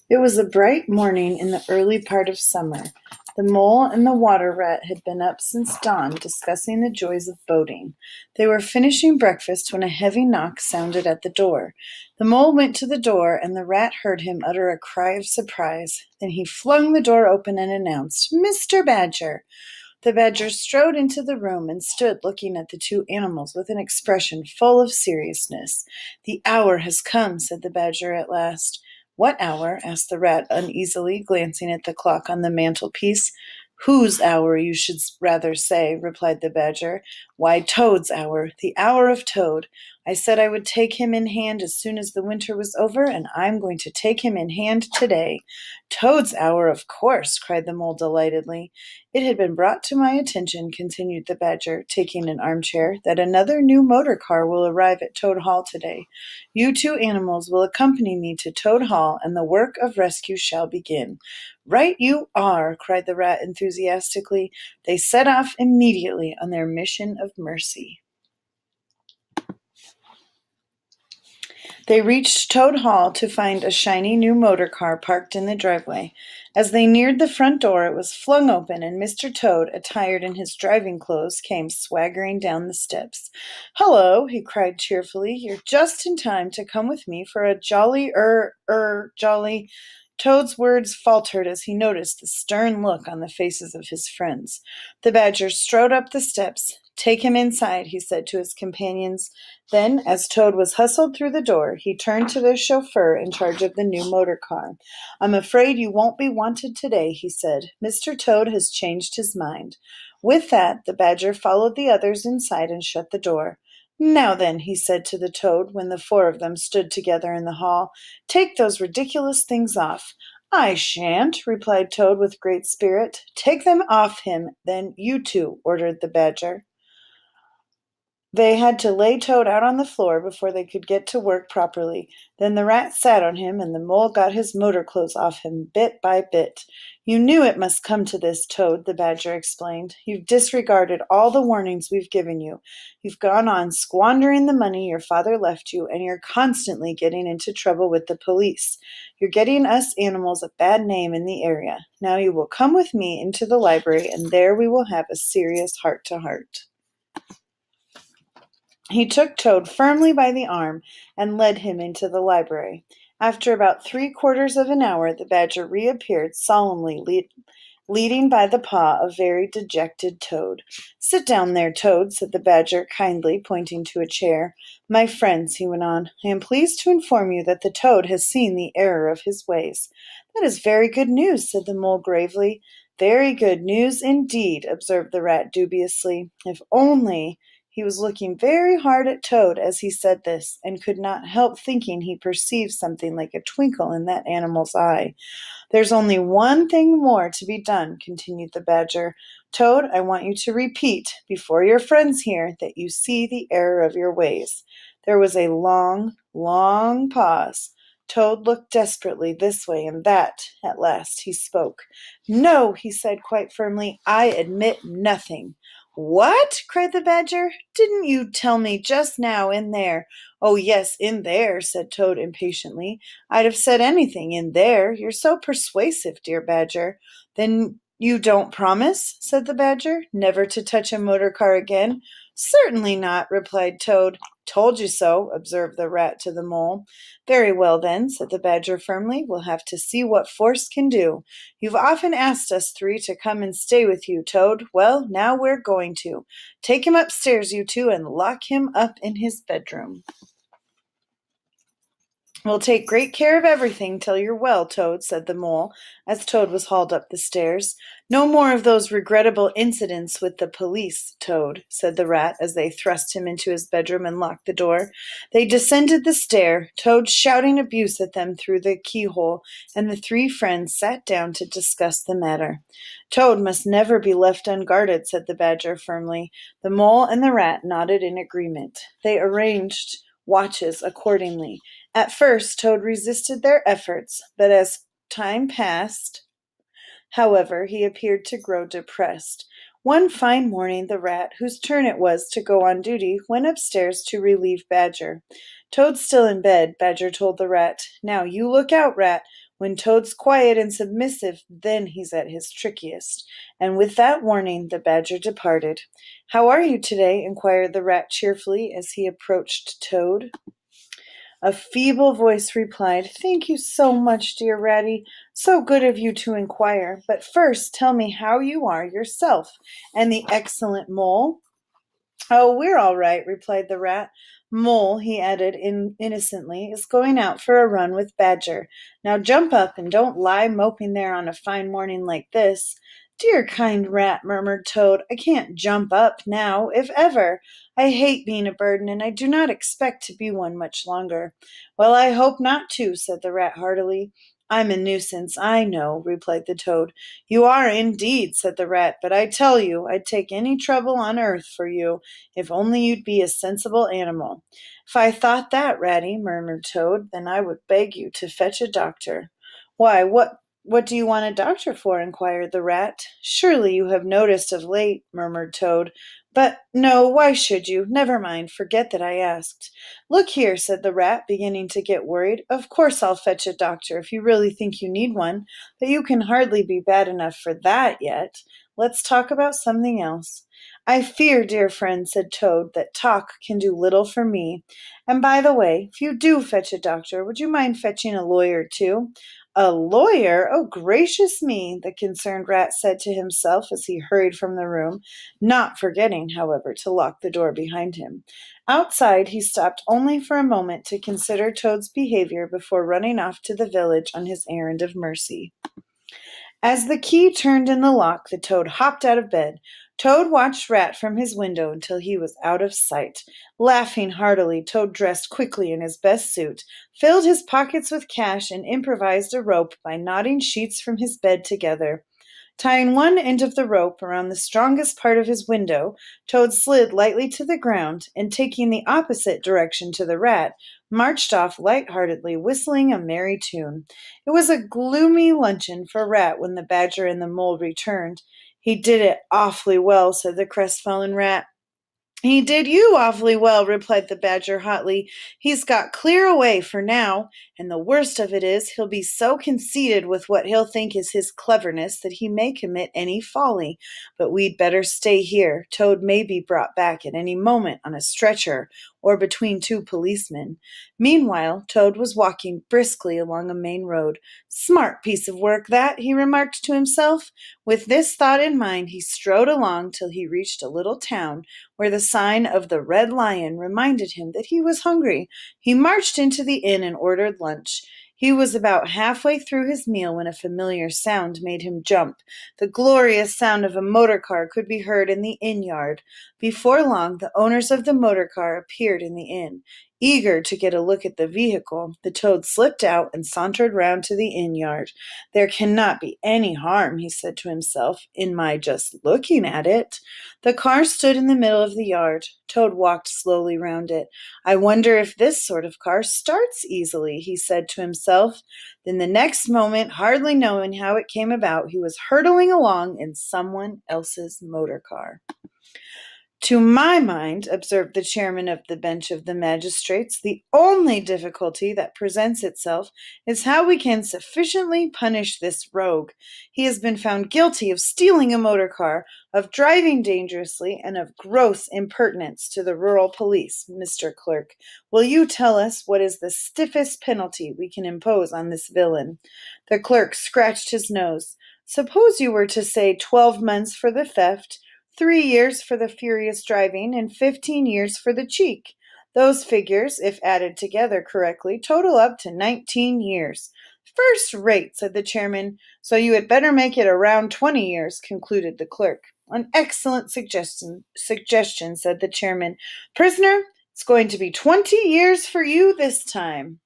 It was a bright morning in the early part of summer. The mole and the water rat had been up since dawn discussing the joys of boating. They were finishing breakfast when a heavy knock sounded at the door. The mole went to the door, and the rat heard him utter a cry of surprise. Then he flung the door open and announced, "Mr. Badger!" The badger strode into the room and stood looking at the two animals with an expression full of seriousness. "The hour has come," said the badger at last. "What hour?" asked the rat uneasily, glancing at the clock on the mantelpiece. "Whose hour, you should rather say," replied the badger. "Why, Toad's hour, the hour of Toad. I said I would take him in hand as soon as the winter was over, and I'm going to take him in hand today." "Toad's hour, of course!" cried the mole delightedly. "It had been brought to my attention," continued the badger, taking an armchair, "that another new motor car will arrive at Toad Hall today. You two animals will accompany me to Toad Hall, and the work of rescue shall begin." "Right you are!" cried the rat enthusiastically. They set off immediately on their mission of mercy. They reached Toad Hall to find a shiny new motor car parked in the driveway. As they neared the front door, it was flung open, and Mr. Toad, attired in his driving clothes, came swaggering down the steps. "Hello!" he cried cheerfully. "You're just in time to come with me for a jolly." Toad's words faltered as he noticed the stern look on the faces of his friends. The badger strode up the steps. "Take him inside," he said to his companions. Then, as Toad was hustled through the door, he turned to the chauffeur in charge of the new motor car. "I'm afraid you won't be wanted today," he said. "Mr. Toad has changed his mind." With that, the badger followed the others inside and shut the door. "Now then," he said to the toad when the four of them stood together in the hall, "take those ridiculous things off." "I shan't," replied Toad with great spirit. "Take them off him, then, you two," ordered the badger. They had to lay Toad out on the floor before they could get to work properly. Then the rat sat on him, and the mole got his motor clothes off him bit by bit. "You knew it must come to this, Toad," the badger explained. "You've disregarded all the warnings we've given you. You've gone on squandering the money your father left you, and you're constantly getting into trouble with the police. You're getting us animals a bad name in the area. Now you will come with me into the library, and there we will have a serious heart-to-heart." He took Toad firmly by the arm and led him into the library. After about 3/4 of an hour, the badger reappeared solemnly, leading by the paw a very dejected Toad. "Sit down there, Toad," said the badger kindly, pointing to a chair. "My friends," he went on, "I am pleased to inform you that the Toad has seen the error of his ways." "That is very good news," said the mole gravely. "Very good news indeed," observed the rat dubiously. "If only—" He was looking very hard at Toad as he said this, and could not help thinking he perceived something like a twinkle in that animal's eye. "There's only one thing more to be done," continued the badger. "Toad, I want you to repeat, before your friends here, that you see the error of your ways." There was a long, long pause. Toad looked desperately this way and that. At last he spoke. "No," he said quite firmly, "I admit nothing." "What?" cried the badger. "Didn't you tell me just now in there—" "Oh, yes, in there," said Toad impatiently. "I'd have said anything in there. You're so persuasive, dear badger." "Then you don't promise," said the badger, "never to touch a motor car again?" "Certainly not," replied Toad. "Told you so," observed the rat to the mole. "Very well, then," said the badger firmly. "We'll have to see what force can do. You've often asked us three to come and stay with you, Toad. Well, now we're going to. Take him upstairs, you two, and lock him up in his bedroom." "We'll take great care of everything till you're well, Toad," said the mole, as Toad was hauled up the stairs. "No more of those regrettable incidents with the police, Toad," said the rat, as they thrust him into his bedroom and locked the door. They descended the stair, Toad shouting abuse at them through the keyhole, and the three friends sat down to discuss the matter. "Toad must never be left unguarded," said the badger firmly. The mole and the rat nodded in agreement. They arranged watches accordingly. At first Toad resisted their efforts, but as time passed, however, he appeared to grow depressed. One fine morning the rat, whose turn it was to go on duty, went upstairs to relieve Badger. "Toad's still in bed," Badger told the rat. "Now you look out, rat. When Toad's quiet and submissive, then he's at his trickiest. And with that warning, the Badger departed. "How are you today?" inquired the Rat cheerfully as he approached Toad. A feeble voice replied, "Thank you so much, dear Ratty. So good of you to inquire. But first tell me how you are yourself, and the excellent Mole." "Oh, we're all right," replied the Rat. "Mole," he added innocently, "is going out for a run with Badger. Now jump up, and don't lie moping there on a fine morning like this." "Dear kind Rat," murmured Toad, "I can't jump up now, if ever. I hate being a burden, and I do not expect to be one much longer." "Well, I hope not to," said the Rat heartily. "I'm a nuisance, I know," replied the Toad. "You are indeed," said the Rat, "but I tell you, I'd take any trouble on earth for you, if only you'd be a sensible animal." "If I thought that, Ratty," murmured Toad, "then I would beg you to fetch a doctor." "Why, what do you want a doctor for?" inquired the Rat. "Surely you have noticed of late," murmured Toad. "But no, why should you? Never mind, forget that I asked." "Look here," said the Rat, beginning to get worried. "Of course I'll fetch a doctor if you really think you need one, but you can hardly be bad enough for that yet. Let's talk about something else." "I fear, dear friend," said Toad, "that talk can do little for me. And by the way, if you do fetch a doctor, would you mind fetching a lawyer too?" "A lawyer? Oh, gracious me!" the concerned Rat said to himself as he hurried from the room, not forgetting, however, to lock the door behind him. Outside, he stopped only for a moment to consider Toad's behavior before running off to the village on his errand of mercy. As the key turned in the lock, the Toad hopped out of bed. Toad watched Rat from his window until he was out of sight. Laughing heartily, Toad dressed quickly in his best suit, filled his pockets with cash, and improvised a rope by knotting sheets from his bed together. Tying one end of the rope around the strongest part of his window, Toad slid lightly to the ground, and taking the opposite direction to the Rat, marched off light-heartedly, whistling a merry tune. It was a gloomy luncheon for Rat when the Badger and the Mole returned. "He did it awfully well," said the crestfallen Rat. "He did you awfully well," replied the Badger hotly. "He's got clear away for now, and the worst of it is he'll be so conceited with what he'll think is his cleverness that he may commit any folly. But we'd better stay here. Toad may be brought back at any moment on a stretcher or between two policemen." Meanwhile, Toad was walking briskly along a main road. "Smart piece of work, that," he remarked to himself. With this thought in mind, he strode along till he reached a little town where the sign of the Red Lion reminded him that he was hungry. He marched into the inn and ordered lunch. He was about halfway through his meal when a familiar sound made him jump. The glorious sound of a motor car could be heard in the inn yard. Before long, the owners of the motor car appeared in the inn. Eager to get a look at the vehicle, the Toad slipped out and sauntered round to the inn yard. "There cannot be any harm," he said to himself, "in my just looking at it." The car stood in the middle of the yard. Toad walked slowly round it. "I wonder if this sort of car starts easily," he said to himself. Then the next moment, hardly knowing how it came about, he was hurtling along in someone else's motor car. "To my mind," observed the chairman of the bench of the magistrates, "the only difficulty that presents itself is how we can sufficiently punish this rogue. He has been found guilty of stealing a motor car, of driving dangerously, and of gross impertinence to the rural police. Mr. Clerk, will you tell us what is the stiffest penalty we can impose on this villain?" The clerk scratched his nose. "Suppose you were to say 12 months for the theft, 3 years for the furious driving, and 15 years for the cheek. Those figures, if added together correctly, total up to 19 years. "First rate," said the chairman. "So you had better make it around 20 years, concluded the clerk. "An excellent suggestion, said the chairman. "Prisoner, it's going to be 20 years for you this time."